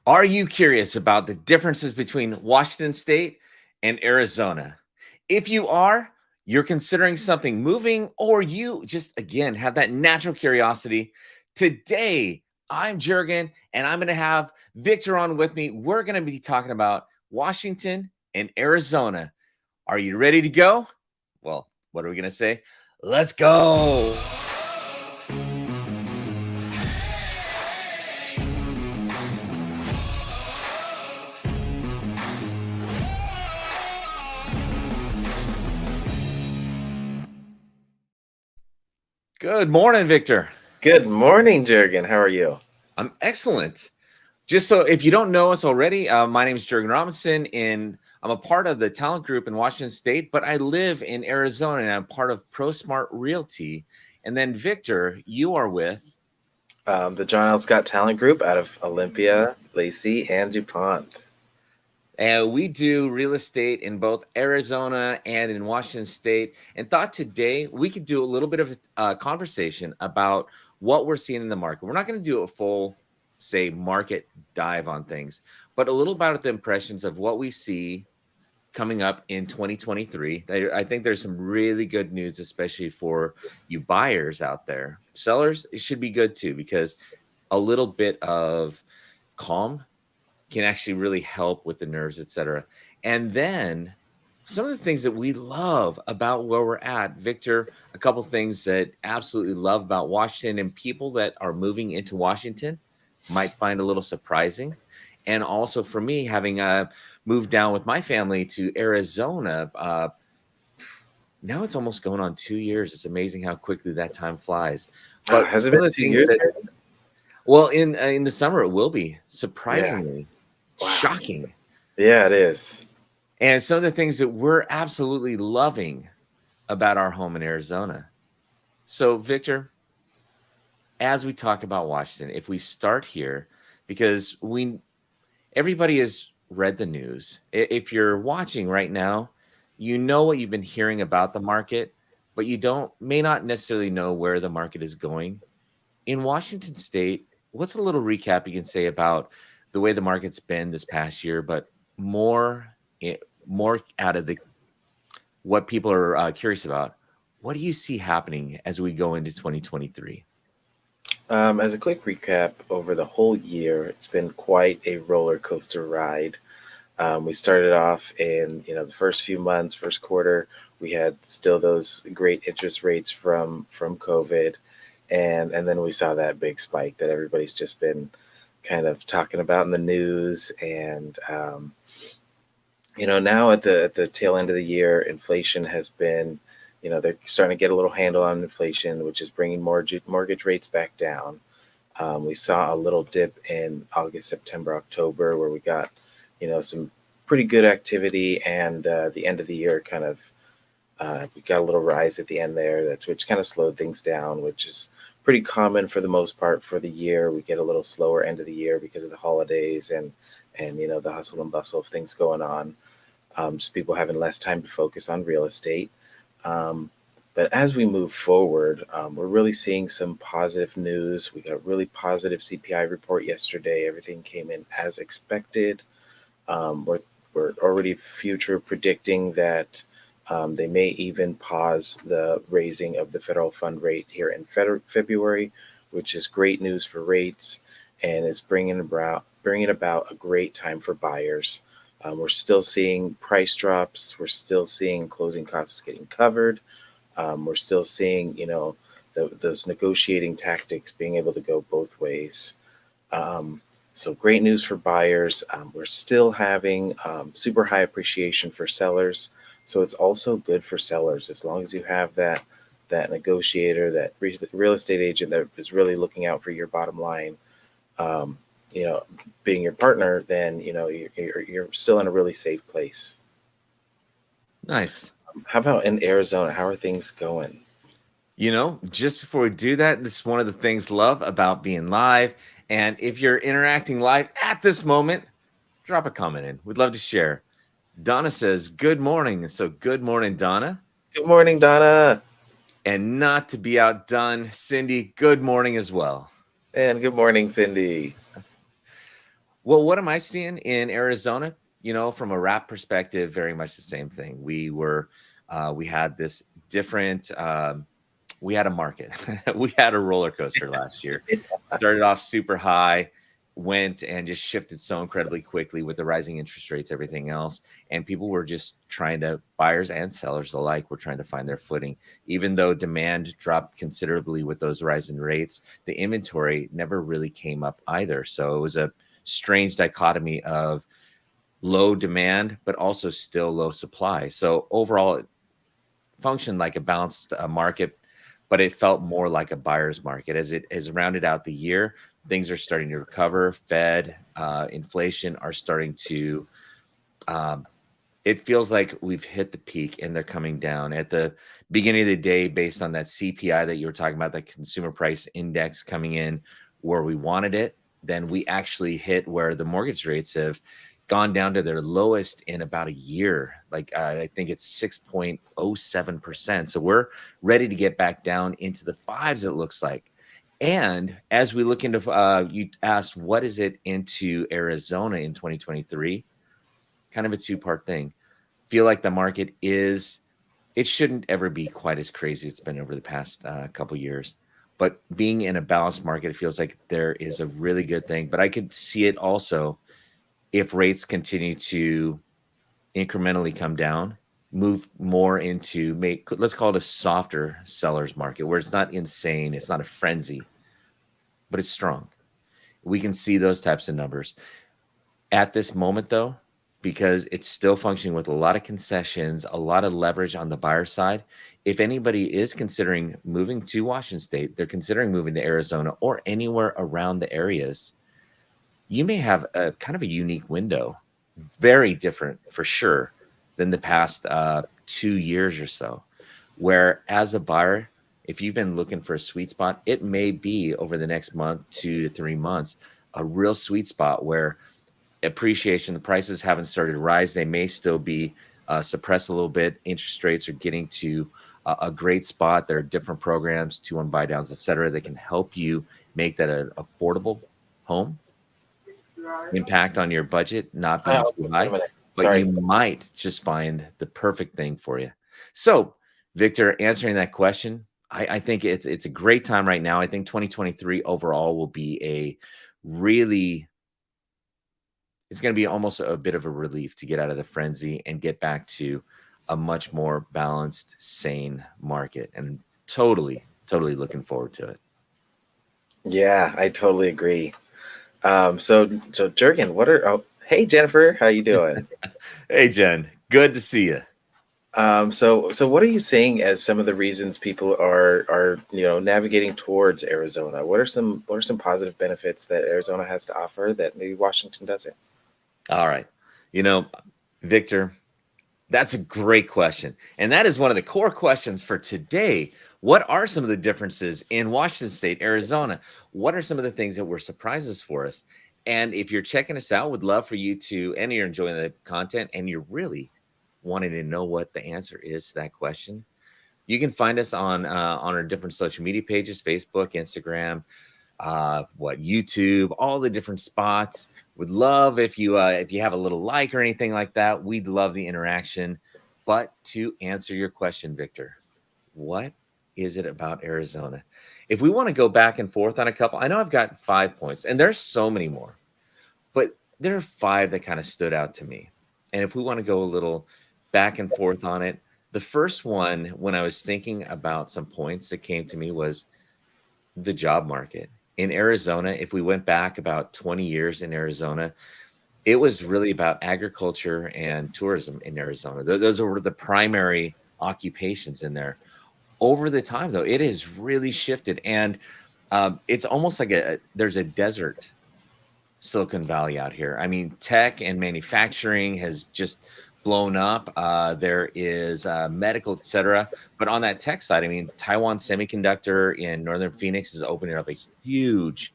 Are you curious about the differences between Washington State and Arizona? If you are, you're considering something moving, or you just, again, have that natural curiosity. Today, I'm Gergen, and I'm going to have Victor on with me. We're going to be talking about Washington and Arizona. Are you ready to go? Well, what are we going to say? Let's go. Good morning, Victor. Good morning, Gergen. How are you? I'm excellent. Just so if you don't know us already, my name is Gergen Robinson, and I'm a part of the talent group in Washington State, but I live in Arizona, and I'm part of ProSmart Realty. And then, Victor, you are with. The John L Scott Talent Group out of Olympia, Lacey, and DuPont. And we do real estate in both Arizona and in Washington State. And thought today we could do a little bit of a conversation about what we're seeing in the market. We're not going to do a full, say, market dive on things, but a little about the impressions of what we see coming up in 2023. I think there's some really good news, especially for you buyers out there. Sellers, it should be good too, because a little bit of calm can actually really help with the nerves, etc. And then some of the things that we love about where we're at, Victor, a couple things that absolutely love about Washington and people that are moving into Washington might find a little surprising. And also for me, having moved down with my family to Arizona, now it's almost going on 2 years. It's amazing how quickly that time flies. But Has it some of been the two things years? that, well, in the summer it will be Yeah. surprisingly Wow. shocking. Yeah, it is. And some of the things that we're absolutely loving about our home in Arizona. So, Victor, as we talk about Washington, if we start here, because everybody has read the news. If you're watching right now, you know what you've been hearing about the market, but you may not necessarily know where the market is going. In Washington State, what's a little recap you can say about the way the market's been this past year, but more more out of the what people are curious about? What do you see happening as we go into 2023? As a quick recap, over the whole year, it's been quite a roller coaster ride. We started off in the first few months, first quarter, we had still those great interest rates from COVID, and then we saw that big spike that everybody's just been kind of talking about in the news, and now at the tail end of the year, inflation has been, they're starting to get a little handle on inflation, which is bringing mortgage rates back down. We saw a little dip in August, September, October, where we got, some pretty good activity, and the end of the year kind of we got a little rise at the end there, which kind of slowed things down, which is pretty common for the most part for the year. We get a little slower end of the year because of the holidays and the hustle and bustle of things going on. Just people having less time to focus on real estate. Um, but as we move forward, we're really seeing some positive news. We got a really positive CPI report yesterday. Everything came in as expected. We're already future predicting that they may even pause the raising of the federal fund rate here in February, which is great news for rates, and it's bringing about a great time for buyers. We're still seeing price drops. We're still seeing closing costs getting covered. We're still seeing, those negotiating tactics being able to go both ways. So great news for buyers. We're still having super high appreciation for sellers. So it's also good for sellers as long as you have that negotiator, that real estate agent that is really looking out for your bottom line. Um, Being your partner, then you're still in a really safe place. Nice. How about in Arizona? How are things going? Just before we do that, this is one of the things love about being live. And if you're interacting live at this moment, drop a comment in. We'd love to share. Donna says, good morning. So good morning, Donna. Good morning, Donna. And not to be outdone, Cindy, good morning as well. And good morning, Cindy. Well, what am I seeing in Arizona? From a rap perspective, very much the same thing. We had this different, we had a market. We had a roller coaster last year. Started off super high, went and just shifted so incredibly quickly with the rising interest rates, everything else. And people were just trying to, buyers and sellers alike, were trying to find their footing. Even though demand dropped considerably with those rising rates, the inventory never really came up either. So it was a strange dichotomy of low demand, but also still low supply. So overall, it functioned like a balanced market, but it felt more like a buyer's market. As it has rounded out the year, things are starting to recover. Fed, inflation are starting to, um, it feels like we've hit the peak and they're coming down at the beginning of the day based on that CPI that you were talking about, that consumer price index coming in where we wanted it. Then we actually hit where the mortgage rates have gone down to their lowest in about a year. Like I think it's 6.07%. So we're ready to get back down into the fives, it looks like. And as we look into, you asked, what is it into Arizona in 2023? Kind of a two-part thing. Feel like the market is, it shouldn't ever be quite as crazy as it's been over the past couple years, but being in a balanced market, it feels like there is a really good thing. But I could see it also if rates continue to incrementally come down, move more into, let's call it a softer seller's market where it's not insane, it's not a frenzy, but it's strong. We can see those types of numbers. At this moment, though, because it's still functioning with a lot of concessions, a lot of leverage on the buyer side. If anybody is considering moving to Washington State, they're considering moving to Arizona or anywhere around the areas, you may have a kind of a unique window, very different for sure than the past 2 years or so, where as a buyer, if you've been looking for a sweet spot, it may be over the next month, 2 to 3 months, a real sweet spot where appreciation, the prices haven't started to rise. They may still be suppressed a little bit. Interest rates are getting to a great spot. There are different programs, 2-1 buy downs, et cetera, that can help you make that an affordable home. Impact on your budget not being Okay, too wait a high, minute. but Sorry. you might just find the perfect thing for you. So, Victor, answering that question, I think it's a great time right now. I think 2023 overall will be a really, it's going to be almost a bit of a relief to get out of the frenzy and get back to a much more balanced, sane market. And totally looking forward to it. Yeah, I totally agree. So Jurgen, what are hey Jennifer, how you doing? Hey, Jen, good to see you. So what are you seeing as some of the reasons people are navigating towards Arizona? What are some positive benefits that Arizona has to offer that maybe Washington doesn't? All right. You know, Victor, that's a great question. And that is one of the core questions for today. What are some of the differences in Washington State, Arizona? What are some of the things that were surprises for us? And if you're checking us out, would love for you to, and you're enjoying the content and you're really wanting to know what the answer is to that question, you can find us on our different social media pages, Facebook, Instagram, YouTube, all the different spots. Would love if you have a little like or anything like that. We'd love the interaction. But to answer your question, Victor, what is it about Arizona? If we want to go back and forth on a couple, I know I've got 5 points, and there's so many more, but there are five that kind of stood out to me. And if we want to go a little back and forth on it, the first one, when I was thinking about some points that came to me, was the job market in Arizona. If we went back about 20 years in Arizona, it was really about agriculture and tourism in Arizona. Those were the primary occupations in there. Over the time, though, it has really shifted, and it's almost like there's a desert Silicon Valley out here. I mean, tech and manufacturing has just blown up. There is medical, et cetera. But on that tech side, I mean, Taiwan Semiconductor in Northern Phoenix is opening up a huge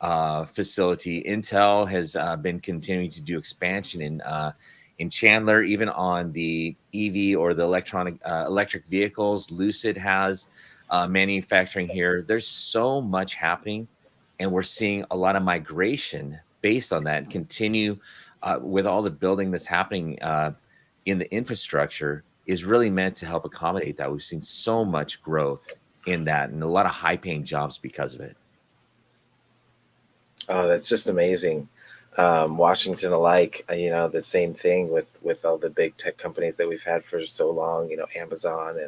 facility. Intel has been continuing to do expansion in Chandler, even on the EV or the electric vehicles. Lucid has manufacturing here. There's so much happening, and we're seeing a lot of migration based on that and continue with all the building that's happening in the infrastructure is really meant to help accommodate that. We've seen so much growth in that and a lot of high paying jobs because of it. Oh, that's just amazing. Washington alike, the same thing with all the big tech companies that we've had for so long, Amazon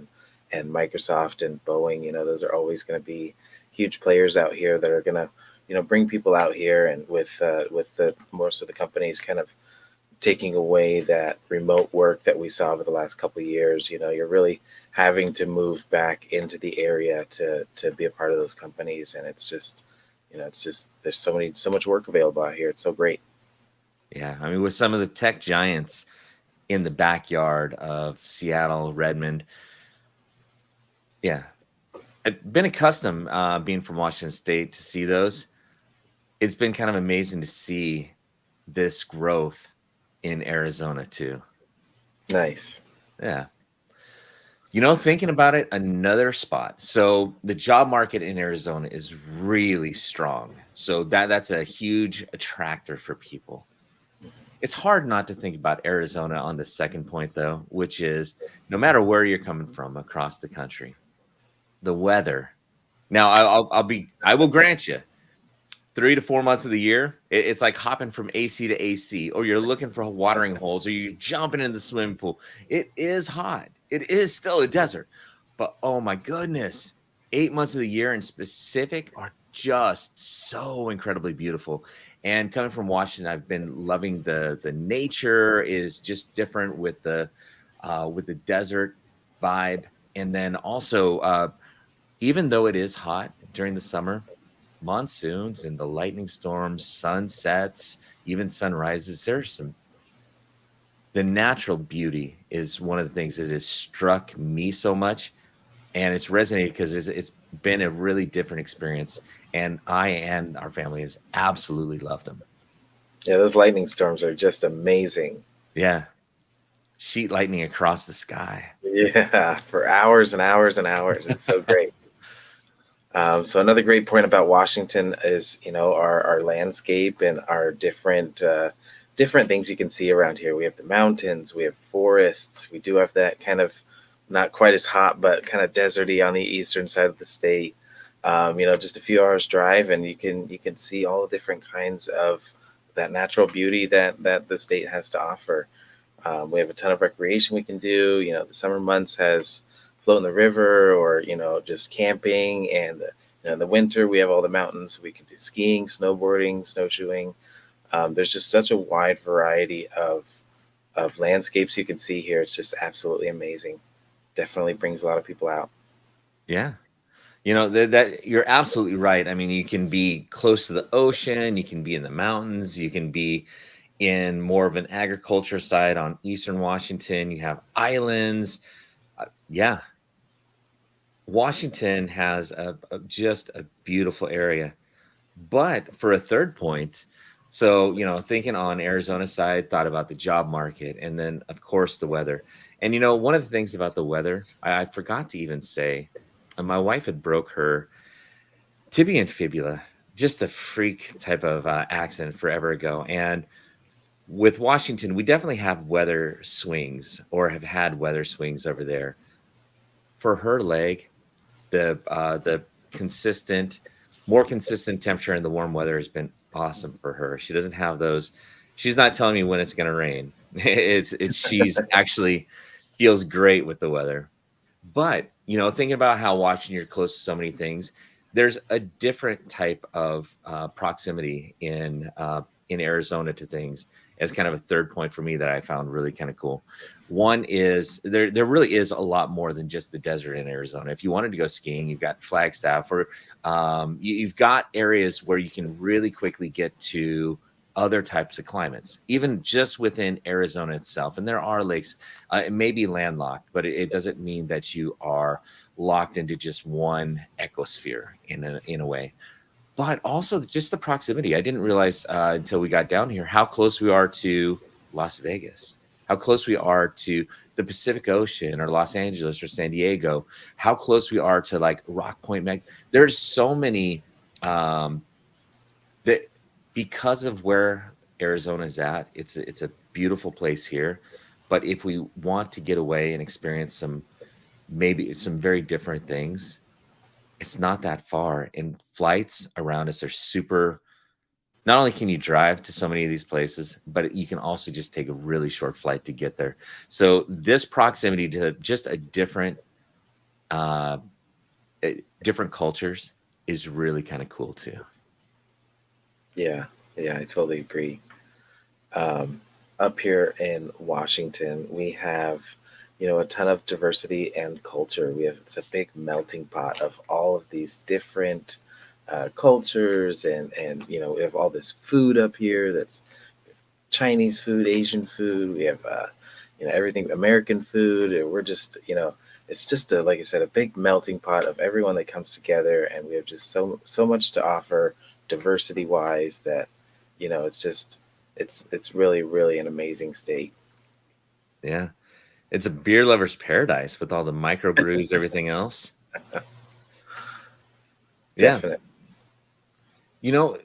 and Microsoft and Boeing, those are always going to be huge players out here that are going to, bring people out here. And with the most of the companies kind of taking away that remote work that we saw over the last couple of years, you're really having to move back into the area to be a part of those companies. And it's just there's so much work available out here. It's so great. Yeah. I mean, with some of the tech giants in the backyard of Seattle, Redmond. Yeah. I've been accustomed, being from Washington State, to see those. It's been kind of amazing to see this growth in Arizona too. Nice. Yeah. Thinking about it, another spot. So the job market in Arizona is really strong. So that's a huge attractor for people. It's hard not to think about Arizona on the second point, though, which is no matter where you're coming from across the country, the weather. Now, I will grant you 3 to 4 months of the year, it's like hopping from AC to AC, or you're looking for watering holes, or you're jumping in the swimming pool. It is hot. It is still a desert, but oh my goodness, 8 months of the year in specific are just so incredibly beautiful. And coming from Washington, I've been loving the nature is just different with the desert vibe, and then also even though it is hot during the summer, monsoons and the lightning storms, sunsets, even sunrises, the natural beauty is one of the things that has struck me so much, and it's resonated because it's been a really different experience, and I and our family has absolutely loved them. Yeah, those lightning storms are just amazing. Yeah, sheet lightning across the sky. Yeah, for hours and hours and hours. It's so great. So another great point about Washington is, our landscape and our different things you can see around here. We have the mountains, we have forests. We do have that kind of not quite as hot, but kind of deserty on the eastern side of the state. Just a few hours drive, and you can see all the different kinds of that natural beauty that the state has to offer. We have a ton of recreation we can do. The summer months has float in the river, or just camping, and in the winter we have all the mountains. We can do skiing, snowboarding, snowshoeing. There's just such a wide variety of landscapes you can see here. It's just absolutely amazing. Definitely brings a lot of people out. Yeah. That you're absolutely right. I mean, you can be close to the ocean, you can be in the mountains, you can be in more of an agriculture side on Eastern Washington. You have islands. Yeah. Washington has just a beautiful area. But for a third point, so, thinking on Arizona side, thought about the job market, and then of course the weather. And one of the things about the weather, I forgot to even say, my wife had broke her tibia and fibula, just a freak type of accident forever ago. And with Washington, we definitely have weather swings, or have had weather swings over there. For her leg, the consistent, more consistent temperature in the warm weather has been awesome for her. She doesn't have those. She's not telling me when it's going to rain. It's she's actually feels great with the weather. But, thinking about how Washington, you're close to so many things, there's a different type of proximity in Arizona to things, as kind of a third point for me that I found really kind of cool. One is there really is a lot more than just the desert in Arizona. If you wanted to go skiing, you've got Flagstaff, or you've got areas where you can really quickly get to other types of climates, even just within Arizona itself. And there are lakes. It may be landlocked, but it doesn't mean that you are locked into just one ecosphere in a way. But also just the proximity. I didn't realize until we got down here how close we are to Las Vegas, how close we are to the Pacific Ocean, or Los Angeles, or San Diego, how close we are to like Rock Point. There's so many that because of where Arizona's at, it's a beautiful place here. But if we want to get away and experience some maybe some very different things, it's not that far. And flights around us are super. Not only can you drive to so many of these places, but you can also just take a really short flight to get there. So this proximity to just a uh, different cultures is really kind of cool too. Yeah, yeah, I totally agree. Um, Up here in Washington, we have, a ton of diversity and culture. It's a big melting pot of all of these different cultures, and we have all this food up here. That's Chinese food, Asian food. We have everything American food. And we're just it's just like I said, a big melting pot of everyone that comes together, and we have just so much to offer diversity wise that it's just it's really really an amazing state. Yeah. It's a beer lover's paradise with all the microbrews, everything else. Yeah. Definitely.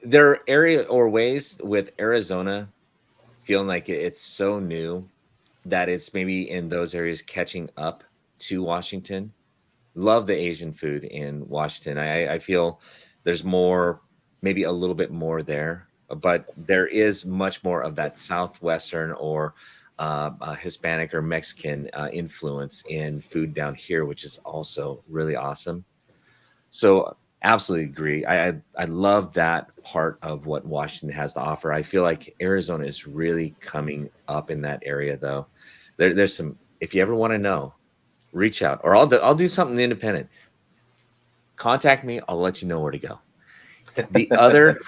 There are area or ways with Arizona feeling like it's so new that it's maybe in those areas catching up to Washington. Love the Asian food in Washington. I feel there's more, maybe a little bit more there, but there is much more of that Southwestern or Hispanic or Mexican influence in food down here, which is also really awesome. So absolutely agree. I love that part of what Washington has to offer. I feel like Arizona is really coming up in that area, though. There's some. If you ever want to know, reach out, or I'll do something independent. Contact me. I'll let you know where to go. The other.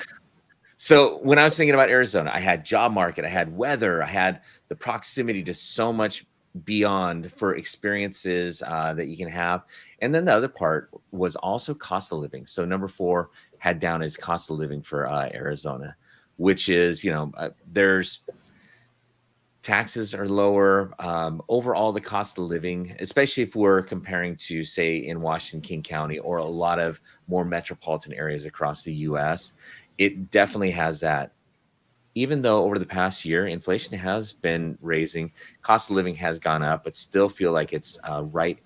So when I was thinking about Arizona, I had job market, I had weather, I had the proximity to so much beyond for experiences that you can have. And then the other part was also cost of living. So number four had down as cost of living for Arizona, which is, there's taxes are lower. Overall, the cost of living, especially if we're comparing to, say, in Washington, King County, or a lot of more metropolitan areas across the US, it definitely has that. Even though over the past year, inflation has been raising, cost of living has gone up, but still feel like it's right.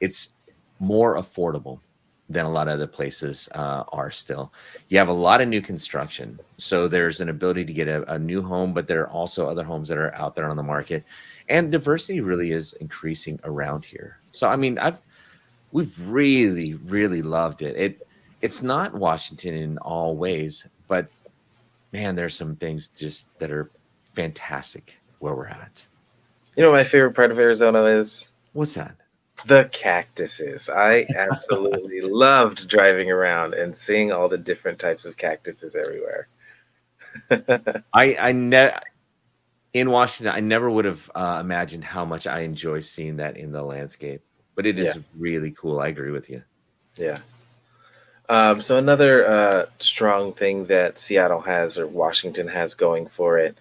It's more affordable than a lot of other places are still. You have a lot of new construction. So there's an ability to get a new home, but there are also other homes that are out there on the market. And diversity really is increasing around here. So, I mean, we've really, really loved it. It's not Washington in all ways, but man, there's some things just that are fantastic where we're at. You know what my favorite part of Arizona is? What's that? The cactuses. I absolutely loved driving around and seeing all the different types of cactuses everywhere. I ne- In Washington, I never would have imagined how much I enjoy seeing that in the landscape, but it Yeah, is really cool. I agree with you. yeah. So another strong thing that Seattle has or Washington has going for it,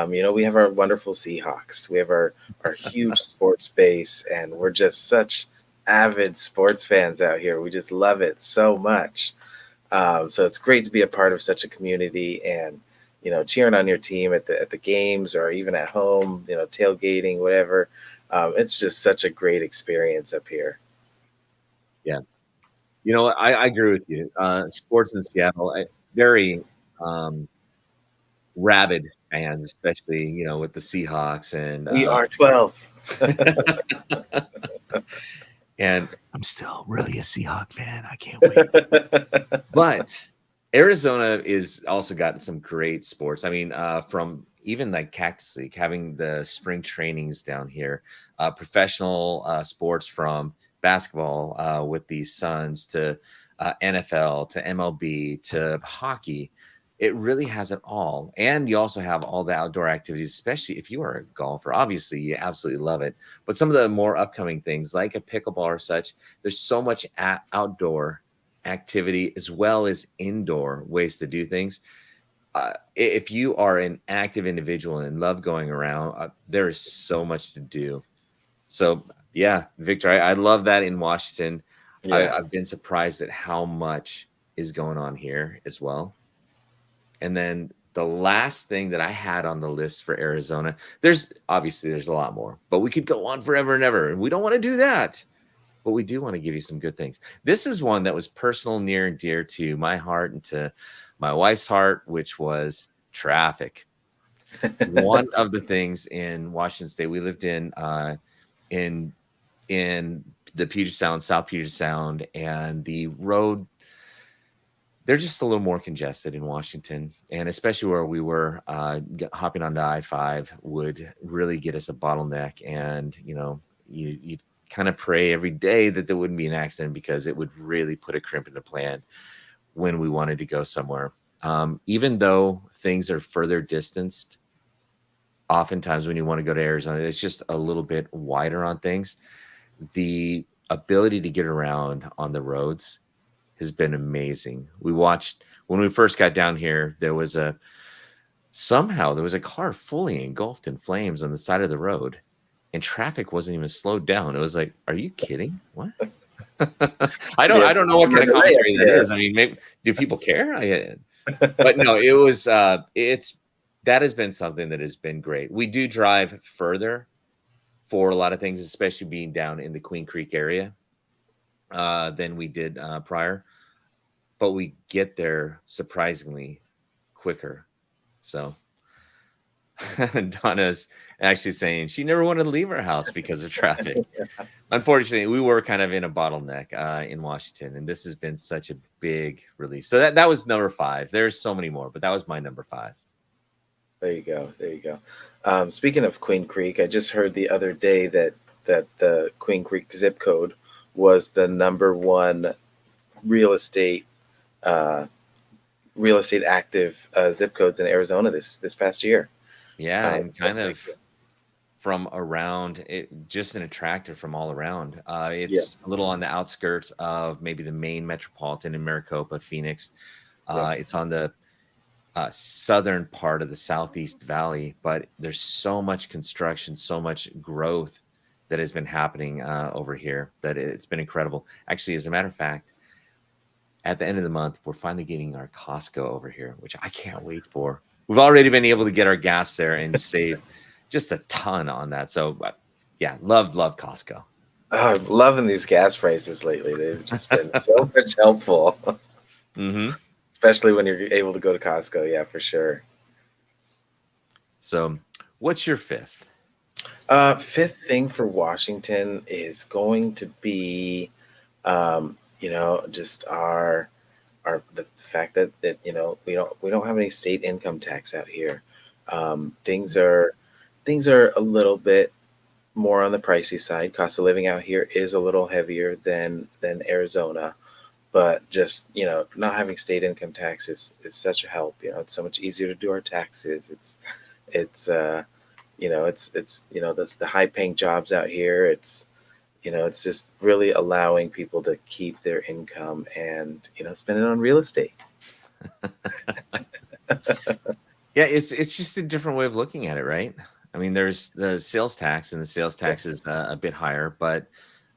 we have our wonderful Seahawks. We have our huge sports base, and we're just such avid sports fans out here. We just love it so much. So it's great to be a part of such a community, and cheering on your team at the games or even at home, tailgating, whatever. It's just such a great experience up here. Yeah. I agree with you. Sports in Seattle, very um, rabid fans, especially, with the Seahawks and We are 12. and I'm still really a Seahawk fan. I can't wait. But Arizona is also got some great sports. I mean, from even like Cactus League, having the spring trainings down here, professional sports from basketball with the Suns to NFL to MLB to hockey. It really has it all. And you also have all the outdoor activities, especially if you are a golfer. Obviously, you absolutely love it. But some of the more upcoming things, like a pickleball or such, there's so much outdoor activity as well as indoor ways to do things. If you are an active individual and love going around, there is so much to do. So, yeah, Victor, I love that in Washington. Yeah. I've been surprised at how much is going on here as well. And then the last thing that I had on the list for Arizona, there's a lot more, but we could go on forever and ever, and we don't want to do that. But we do want to give you some good things. This is one that was personal, near and dear to my heart and to my wife's heart, which was traffic. One of the things in Washington State, we lived in the Puget Sound, South Puget Sound, and the road, they're just a little more congested in Washington, and especially where we were, hopping onto I-5 would really get us a bottleneck. And you kind of pray every day that there wouldn't be an accident, because it would really put a crimp in the plan when we wanted to go somewhere. Even though things are further distanced, oftentimes when you want to go to Arizona, it's just a little bit wider on things. The ability to get around on the roads has been amazing. We watched when we first got down here, there was a car fully engulfed in flames on the side of the road, and traffic wasn't even slowed down. It was like, are you kidding? What? I don't know what kind of commentary that is. I mean, maybe, do people care? But no, it was that has been something that has been great. We do drive further for a lot of things, especially being down in the Queen Creek area, than we did prior, but we get there surprisingly quicker. So Donna's actually saying she never wanted to leave her house because of traffic. Unfortunately, we were kind of in a bottleneck in Washington, and this has been such a big relief. So that was number 5. There's so many more, but that was my number 5. There you go. There you go. Speaking of Queen Creek, I just heard the other day that the Queen Creek zip code was the number 1 real estate active zip codes in Arizona this past year. Yeah, and kind of from around it, just an attractor from all around. It's a little on the outskirts of maybe the main metropolitan in Maricopa, Phoenix. It's on the southern part of the Southeast Valley, but there's so much construction, so much growth that has been happening over here that it's been incredible. Actually, as a matter of fact, at the end of the month, we're finally getting our Costco over here, which I can't wait for. We've already been able to get our gas there and save just a ton on that. So yeah, love Costco. Oh, I'm loving these gas prices lately. They've just been so much helpful. Mm-hmm. Especially when you're able to go to Costco. Yeah, for sure. So what's your 5th? 5th thing for Washington is going to be, just the fact that we don't have any state income tax out here. Things are a little bit more on the pricey side. Cost of living out here is a little heavier than Arizona, but just not having state income tax is such a help. It's so much easier to do our taxes. It's the high paying jobs out here. It's just really allowing people to keep their income and spend it on real estate. Yeah, it's just a different way of looking at it, right? I mean, there's the sales tax, and the sales tax is a bit higher, but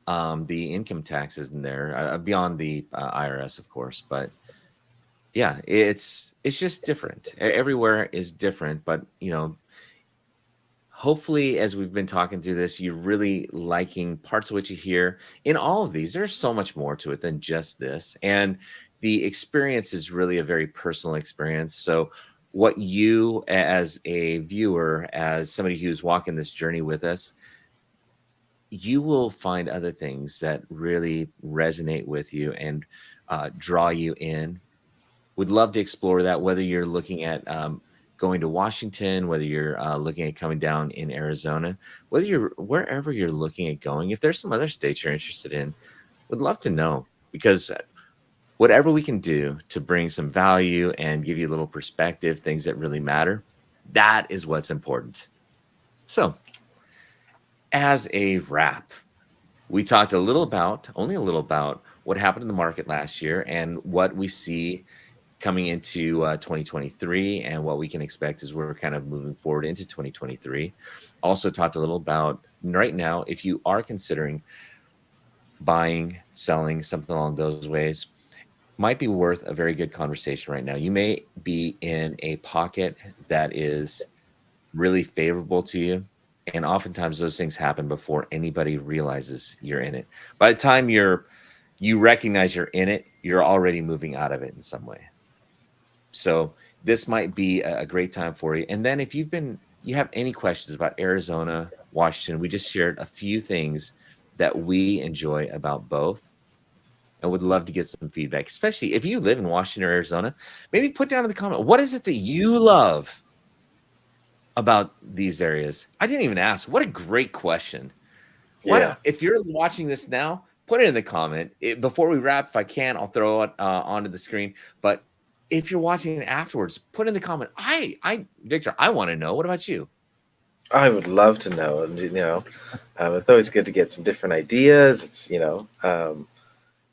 the income tax isn't there, beyond the IRS, of course. But yeah, it's just different. Everywhere is different, but hopefully, as we've been talking through this, you're really liking parts of what you hear in all of these. There's so much more to it than just this, and the experience is really a very personal experience. So what you, as a viewer, as somebody who's walking this journey with us, you will find other things that really resonate with you and draw you in. Would love to explore that, whether you're looking at going to Washington, whether you're looking at coming down in Arizona, wherever you're looking at going. If there's some other states you're interested in, would love to know, because whatever we can do to bring some value and give you a little perspective, things that really matter, that is what's important. So as a wrap, we talked only a little about what happened in the market last year and what we see coming into 2023 and what we can expect as we're kind of moving forward into 2023. Also talked a little about right now, if you are considering buying, selling, something along those ways, might be worth a very good conversation right now. You may be in a pocket that is really favorable to you. And oftentimes those things happen before anybody realizes you're in it. By the time you recognize you're in it, you're already moving out of it in some way. So this might be a great time for you. And then if you have any questions about Arizona, Washington, we just shared a few things that we enjoy about both. I would love to get some feedback, especially if you live in Washington or Arizona. Maybe put down in the comment, what is it that you love about these areas? I didn't even ask. What a great question. Yeah. If you're watching this now, put it in the comment. Before we wrap, if I can, I'll throw it onto the screen. But if you're watching it afterwards, put in the comment. Victor, I want to know. What about you? I would love to know. And, it's always good to get some different ideas. It's,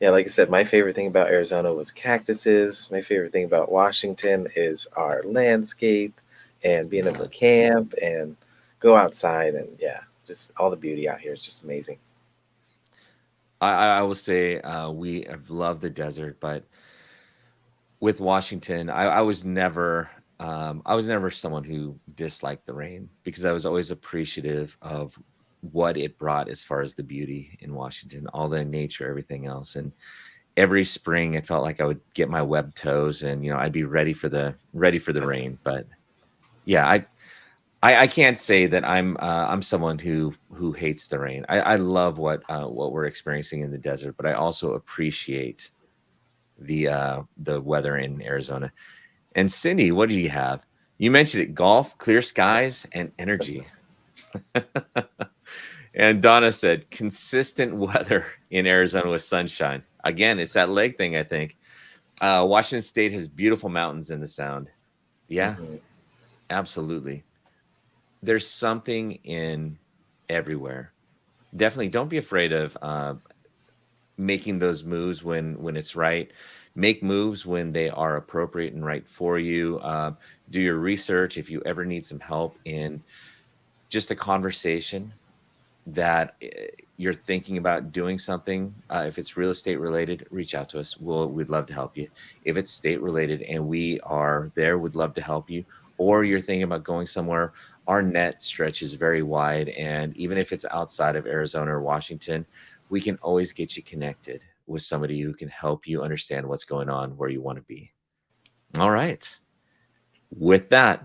yeah, like I said, my favorite thing about Arizona was cactuses. My favorite thing about Washington is our landscape and being able to camp and go outside. And yeah, just all the beauty out here is just amazing. I will say we have loved the desert, but with Washington, I was never someone who disliked the rain because I was always appreciative of what it brought as far as the beauty in Washington, all the nature, everything else. And every spring it felt like I would get my webbed toes and I'd be ready for the rain. But yeah, I can't say that I'm someone who hates the rain. I love what we're experiencing in the desert, but I also appreciate the weather in Arizona. And Cindy, what do you have? You mentioned it: golf, clear skies, and energy. And Donna said consistent weather in Arizona with sunshine. Again, it's that leg thing, I think. Washington State has beautiful mountains in the Sound. Yeah, Mm-hmm. absolutely. There's something in everywhere. Definitely don't be afraid of making those moves when it's right. Make moves when they are appropriate and right for you. Do your research if you ever need some help in just a conversation that you're thinking about doing something. If it's real estate related, reach out to us. We'd love to help you. If it's state related and we are there, we'd love to help you. Or you're thinking about going somewhere, our net stretches very wide. And even if it's outside of Arizona or Washington, we can always get you connected with somebody who can help you understand what's going on where you want to be. All right. With that,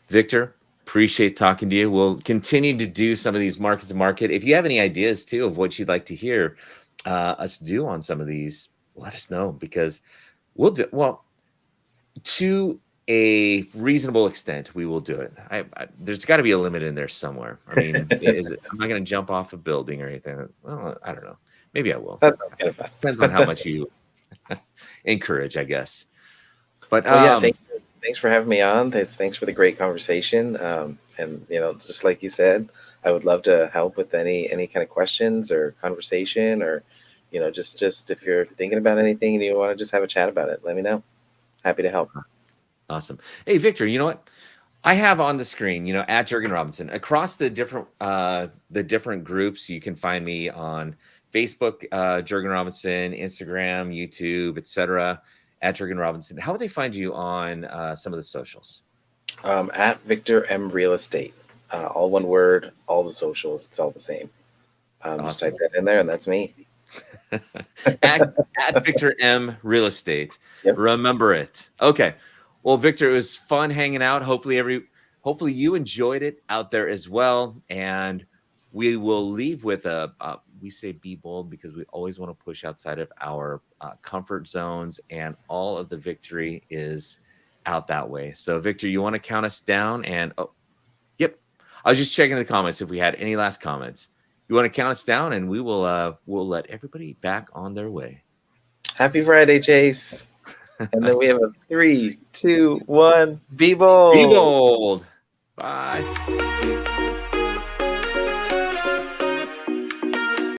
Victor, appreciate talking to you. We'll continue to do some of these market to market. If you have any ideas too of what you'd like to hear us do on some of these, let us know because we'll do well to a reasonable extent. We will do it. There's got to be a limit in there somewhere. I mean, I'm not going to jump off a building or anything. Well, I don't know. Maybe I will. Depends on how much you encourage, I guess. But well, yeah, thanks for having me on. Thanks for the great conversation. And just like you said, I would love to help with any kind of questions or conversation, or just if you're thinking about anything and you want to just have a chat about it, let me know. Happy to help. Awesome. Hey, Victor, you know what? I have on the screen, at Gergen Robinson across the different groups. You can find me on Facebook, Gergen Robinson, Instagram, YouTube, etc. At Gergen Robinson. How would they find you on some of the socials? At Victor M Real Estate, all one word, all the socials. It's all the same. Awesome. Just type that in there, and that's me. at Victor M Real Estate. Yep. Remember it. Okay. Well, Victor, it was fun hanging out. Hopefully you enjoyed it out there as well. And we will leave with we say be bold because we always want to push outside of our comfort zones, and all of the victory is out that way. So Victor, you want to count us down? And yep. I was just checking the comments if we had any last comments. You want to count us down, and we'll let everybody back on their way. Happy Friday, Chase. And then we have a 3, 2, 1. Be bold. Be bold. Bye.